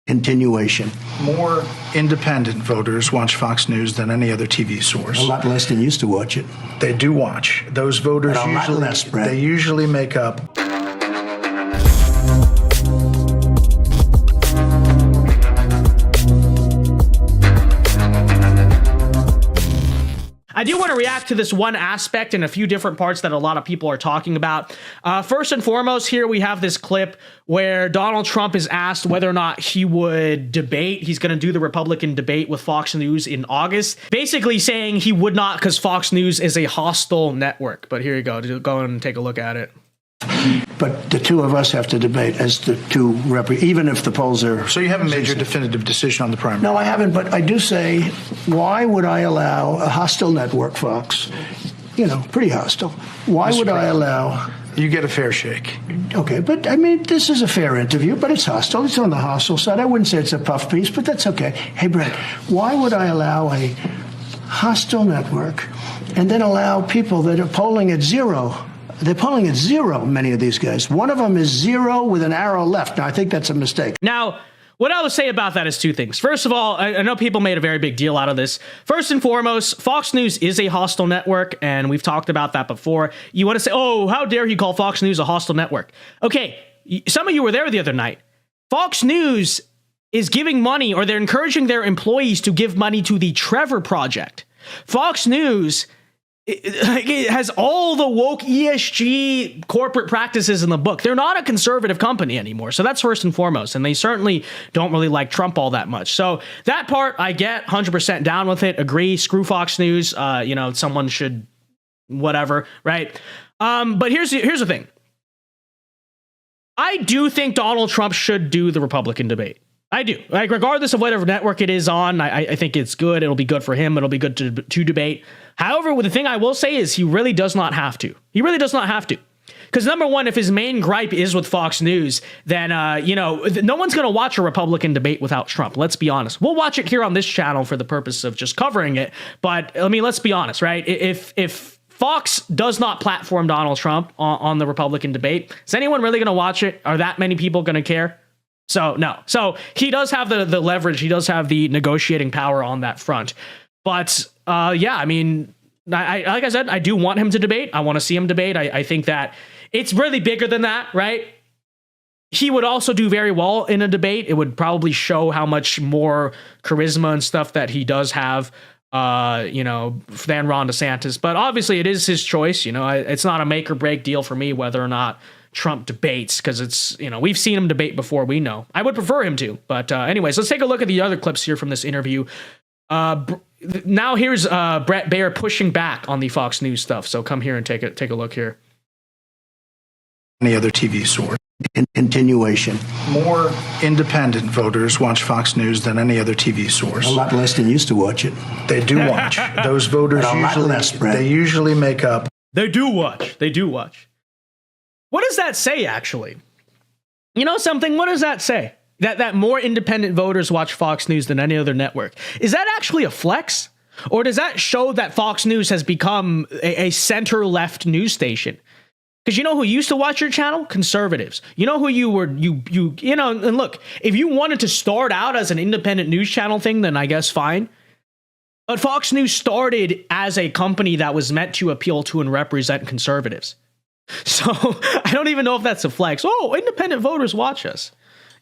Continuation. More independent voters watch Fox News than any other TV source. A lot less than used to watch it. They do watch. Those voters usually make up. I do want to react to this one aspect in a few different parts that a lot of people are talking about. First and foremost, here we have this clip where Donald Trump is asked whether or not he would debate. He's going to do the Republican debate with Fox News in August, basically saying he would not because Fox News is a hostile network. But here you go. Go and take a look at it. But the two of us have to debate as the two even if the polls are... So you haven't made your definitive decision on the primary? No, I haven't, but I do say, why would I allow a hostile network, Fox, pretty hostile, why would I allow... You get a fair shake. Okay, but I mean, this is a fair interview, but it's hostile. It's on the hostile side. I wouldn't say it's a puff piece, but that's okay. Hey, Brett, why would I allow a hostile network and then allow people that are polling at zero? They're polling at zero, many of these guys. One of them is zero with an arrow left. Now, I think that's a mistake. Now, what I would say about that is two things. First of all, I know people made a very big deal out of this. First and foremost, Fox News is a hostile network, and we've talked about that before. You want to say, oh, how dare he call Fox News a hostile network? Okay, some of you were there the other night. Fox News is giving money, or they're encouraging their employees to give money to the Trevor Project. Fox News... It has all the woke ESG corporate practices in the book. They're not a conservative company anymore. So that's first and foremost. And they certainly don't really like Trump all that much. So that part I get 100% down with it. Agree. Screw Fox News. Someone should whatever. Right. But here's the thing. I do think Donald Trump should do the Republican debate. I do. Like, regardless of whatever network it is on, I think it's good. It'll be good for him. It'll be good to debate. However, the thing I will say is he really does not have to. He really does not have to. Because number one, if his main gripe is with Fox News, then, no one's going to watch a Republican debate without Trump. Let's be honest. We'll watch it here on this channel for the purpose of just covering it. But, I mean, let's be honest, right? If Fox does not platform Donald Trump on the Republican debate, is anyone really going to watch it? Are that many people going to care? So, no. So, he does have the leverage. He does have the negotiating power on that front. But, I mean, like I said, I do want him to debate. I want to see him debate. I think that it's really bigger than that, right? He would also do very well in a debate. It would probably show how much more charisma and stuff that he does have, than Ron DeSantis. But obviously, it is his choice. It's not a make or break deal for me whether or not Trump debates, because it's, we've seen him debate before, we know. I would prefer him to. But anyways, let's take a look at the other clips here from this interview. Now here's Bret Baier pushing back on the Fox News stuff. So come here and take a look here. Any other TV source. Continuation. More independent voters watch Fox News than any other TV source. A lot less than used to watch it. They do watch. Those voters usually make up. They do watch. They do watch. What does that say, actually? You know something? What does that say? That more independent voters watch Fox News than any other network. Is that actually a flex? Or does that show that Fox News has become a center-left news station? Because you know who used to watch your channel? Conservatives. You know who and look, if you wanted to start out as an independent news channel thing, then I guess fine. But Fox News started as a company that was meant to appeal to and represent conservatives. So I don't even know if that's a flex. Oh, independent voters watch us.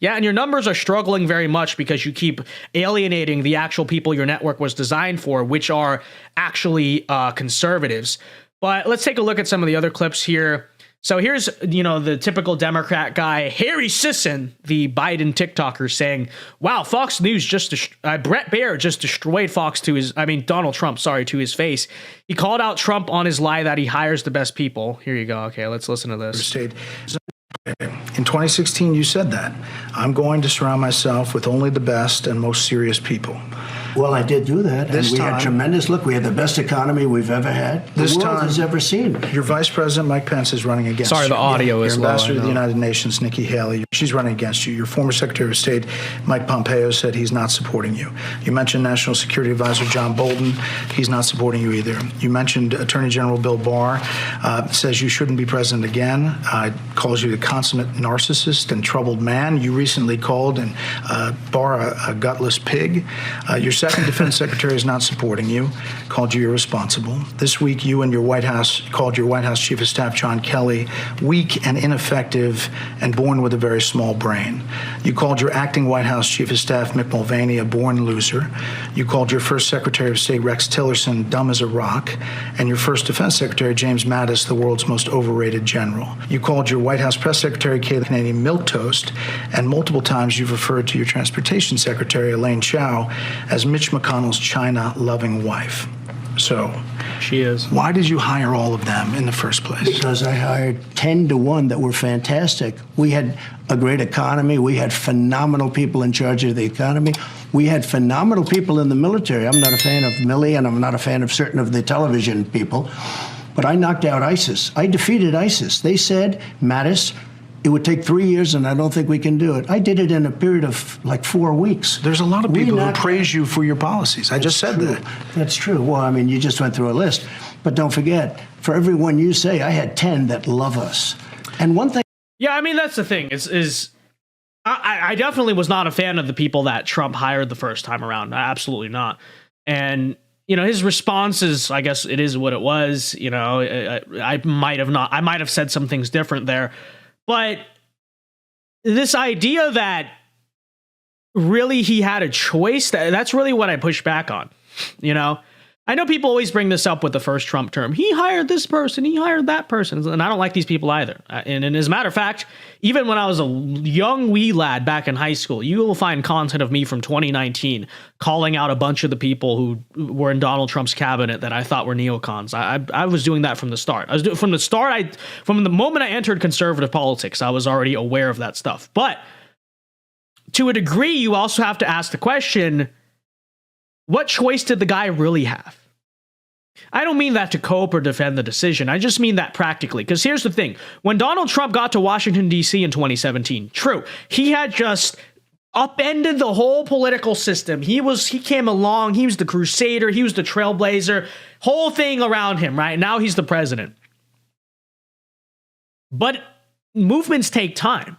Yeah, and your numbers are struggling very much because you keep alienating the actual people your network was designed for, which are actually conservatives. But let's take a look at some of the other clips here. So here's, the typical Democrat guy, Harry Sisson, the Biden TikToker, saying, wow, Fox News Bret Baier just destroyed Donald Trump, to his face. He called out Trump on his lie that he hires the best people. Here you go. Okay, let's listen to this. In 2016, you said that. I'm going to surround myself with only the best and most serious people. Well, I did do that. This and we time- had tremendous, look, we had the best economy we've ever had. The world has ever seen. Your Vice President, Mike Pence, is running against you. Sorry, the audio is Your low. Ambassador to the United Nations, Nikki Haley, she's running against you. Your former Secretary of State, Mike Pompeo, said he's not supporting you. You mentioned National Security Advisor John Bolton. He's not supporting you either. You mentioned Attorney General Bill Barr, says you shouldn't be president again, calls you the consummate narcissist and troubled man. You recently called Barr a gutless pig. Your second defense secretary is not supporting you, called you irresponsible. This week, you and your White House called your White House Chief of Staff, John Kelly, weak and ineffective and born with a very small brain. You called your acting White House Chief of Staff, Mick Mulvaney, a born loser. You called your first Secretary of State, Rex Tillerson, dumb as a rock, and your first Defense Secretary, James Mattis, the world's most overrated general. You called your White House Press Secretary, Kayleigh Kennedy, milquetoast, and multiple times you've referred to your Transportation Secretary, Elaine Chao, as Mitch McConnell's China-loving wife. So, she is. Why did you hire all of them in the first place? Because I hired 10 to 1 that were fantastic. We had a great economy. We had phenomenal people in charge of the economy. We had phenomenal people in the military. I'm not a fan of Milley, and I'm not a fan of certain of the television people. But I knocked out ISIS. I defeated ISIS. They said, Mattis, it would take 3 years, and I don't think we can do it. I did it in a period of like 4 weeks. There's a lot of people who praise you for your policies. I just said that. That's true. Well, I mean, you just went through a list. But don't forget, for everyone you say, I had 10 that love us. And one thing. Yeah, I mean, that's the thing. I definitely was not a fan of the people that Trump hired the first time around. Absolutely not. And his responses, I guess it is what it was. I might have said some things different there. But this idea that really he had a choice, that's really what I push back on. I know people always bring this up with the first Trump term. He hired this person, he hired that person. And I don't like these people either. And as a matter of fact, even when I was a young wee lad back in high school, you will find content of me from 2019 calling out a bunch of the people who were in Donald Trump's cabinet that I thought were neocons. I was doing that from the start. From the moment I entered conservative politics, I was already aware of that stuff. But to a degree, you also have to ask the question, what choice did the guy really have? I don't mean that to cope or defend the decision. I just mean that practically. Because here's the thing. When Donald Trump got to Washington, D.C. in 2017, true, he had just upended the whole political system. He came along. He was the crusader. He was the trailblazer. Whole thing around him, right? Now he's the president. But movements take time.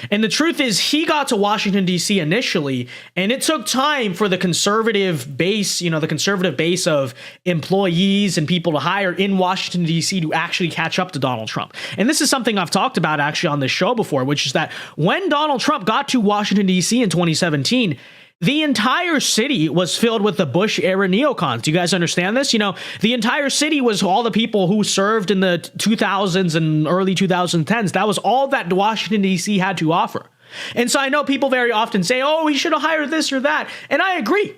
And the truth is, he got to Washington, D.C. initially, and it took time for the conservative base, the conservative base of employees and people to hire in Washington, D.C. to actually catch up to Donald Trump. And this is something I've talked about actually on this show before, which is that when Donald Trump got to Washington, D.C. in 2017, the entire city was filled with the Bush-era neocons. Do you guys understand this? The entire city was all the people who served in the 2000s and early 2010s. That was all that Washington, D.C. had to offer. And so I know people very often say, oh, he should have hired this or that. And I agree.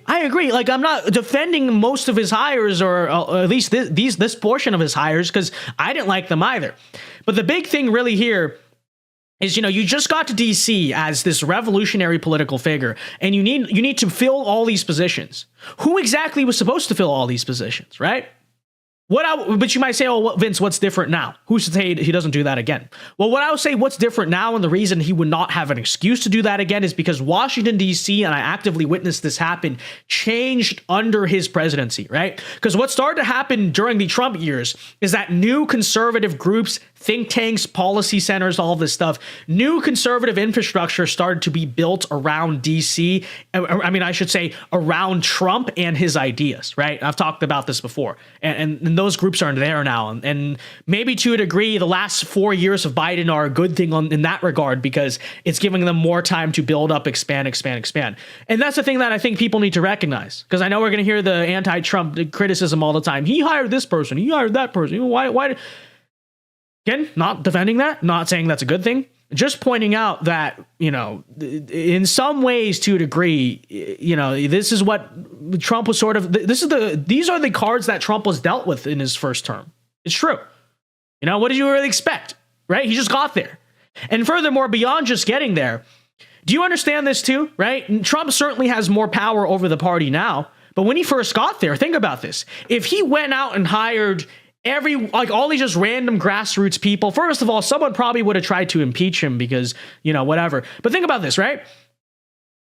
Like, I'm not defending most of his hires, or at least this portion of his hires, because I didn't like them either. But the big thing really here is, you just got to DC as this revolutionary political figure, and you need to fill all these positions. Who exactly was supposed to fill all these positions, right? But you might say, oh, Vince, what's different now? Who's to say he doesn't do that again? Well, what I would say what's different now, and the reason he would not have an excuse to do that again, is because Washington, D.C., and I actively witnessed this happen, changed under his presidency, right? Because what started to happen during the Trump years is that new conservative groups, think tanks, policy centers, all this stuff, new conservative infrastructure started to be built around DC. I should say around Trump and his ideas, right? I've talked about this before. And those groups are there now. And maybe to a degree, the last 4 years of Biden are a good thing in that regard, because it's giving them more time to build up, expand. And that's the thing that I think people need to recognize, because I know we're going to hear the anti-Trump criticism all the time. He hired this person. He hired that person. Why? Again, not defending that, not saying that's a good thing, just pointing out that, in some ways, to a degree, this is what Trump was these are the cards that Trump was dealt with in his first term. It's true. What did you really expect, right? He just got there. And furthermore, beyond just getting there, Do you understand this too, right? Trump certainly has more power over the party now, but when he first got there, think about this. If he went out and hired all these just random grassroots people, first of all, someone probably would have tried to impeach him because, whatever. But think about this, right?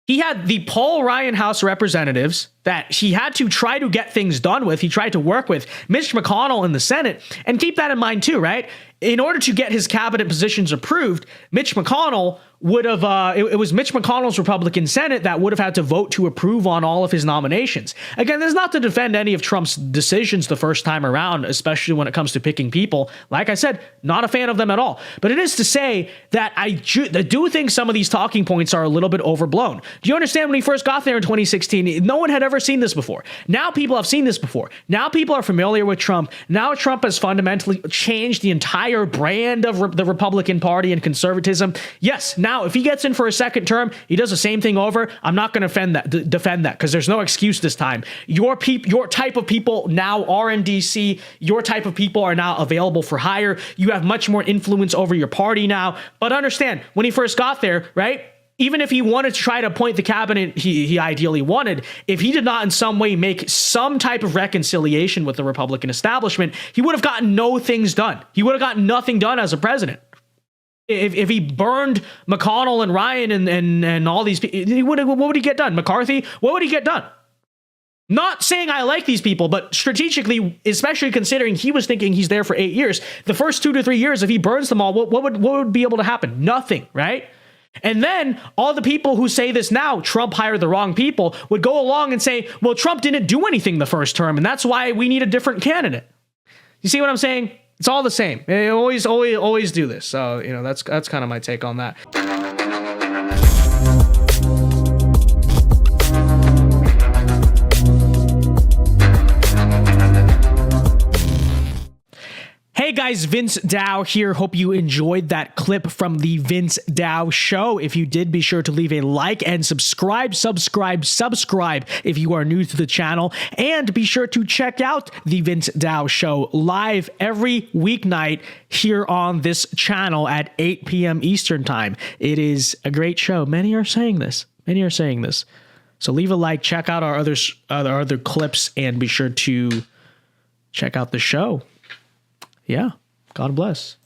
He had the Paul Ryan House of Representatives that he had to try to get things done with. He tried to work with Mitch McConnell in the Senate. And keep that in mind too, right? In order to get his cabinet positions approved, Mitch McConnell would have, it was Mitch McConnell's Republican Senate that would have had to vote to approve on all of his nominations. Again, this is not to defend any of Trump's decisions the first time around, especially when it comes to picking people. Like I said, not a fan of them at all. But it is to say that I do think some of these talking points are a little bit overblown. Do you understand when he first got there in 2016, no one had ever seen this before. Now people have seen this before. Now people are familiar with Trump. Now Trump has fundamentally changed the entire brand of the Republican Party and conservatism. Yes, now if he gets in for a second term, he does the same thing over. I'm not going to defend that because there's no excuse this time. Your type of people now are in DC. Your type of people are now available for hire. You have much more influence over your party now. But understand, when he first got there, right? Even if he wanted to try to appoint the cabinet he ideally wanted, if he did not in some way make some type of reconciliation with the Republican establishment, he would have gotten no things done. He would have gotten nothing done as a president. If he burned McConnell and Ryan and all these people, what would he get done? McCarthy, what would he get done? Not saying I like these people, but strategically, especially considering he was thinking he's there for 8 years, the first 2 to 3 years, if he burns them all, what would be able to happen? Nothing, right? And then all the people who say this now, Trump hired the wrong people, would go along and say, well, Trump didn't do anything the first term, and that's why we need a different candidate. You see what I'm saying? It's all the same. They always do this. So, that's kind of my take on that. Hey guys, Vince Dao here. Hope you enjoyed that clip from the Vince Dao Show. If you did, be sure to leave a like and subscribe if you are new to the channel. And be sure to check out the Vince Dao Show live every weeknight here on this channel at 8 p.m. Eastern Time. It is a great show. Many are saying this. So leave a like, check out our other clips, and be sure to check out the show. Yeah. God bless.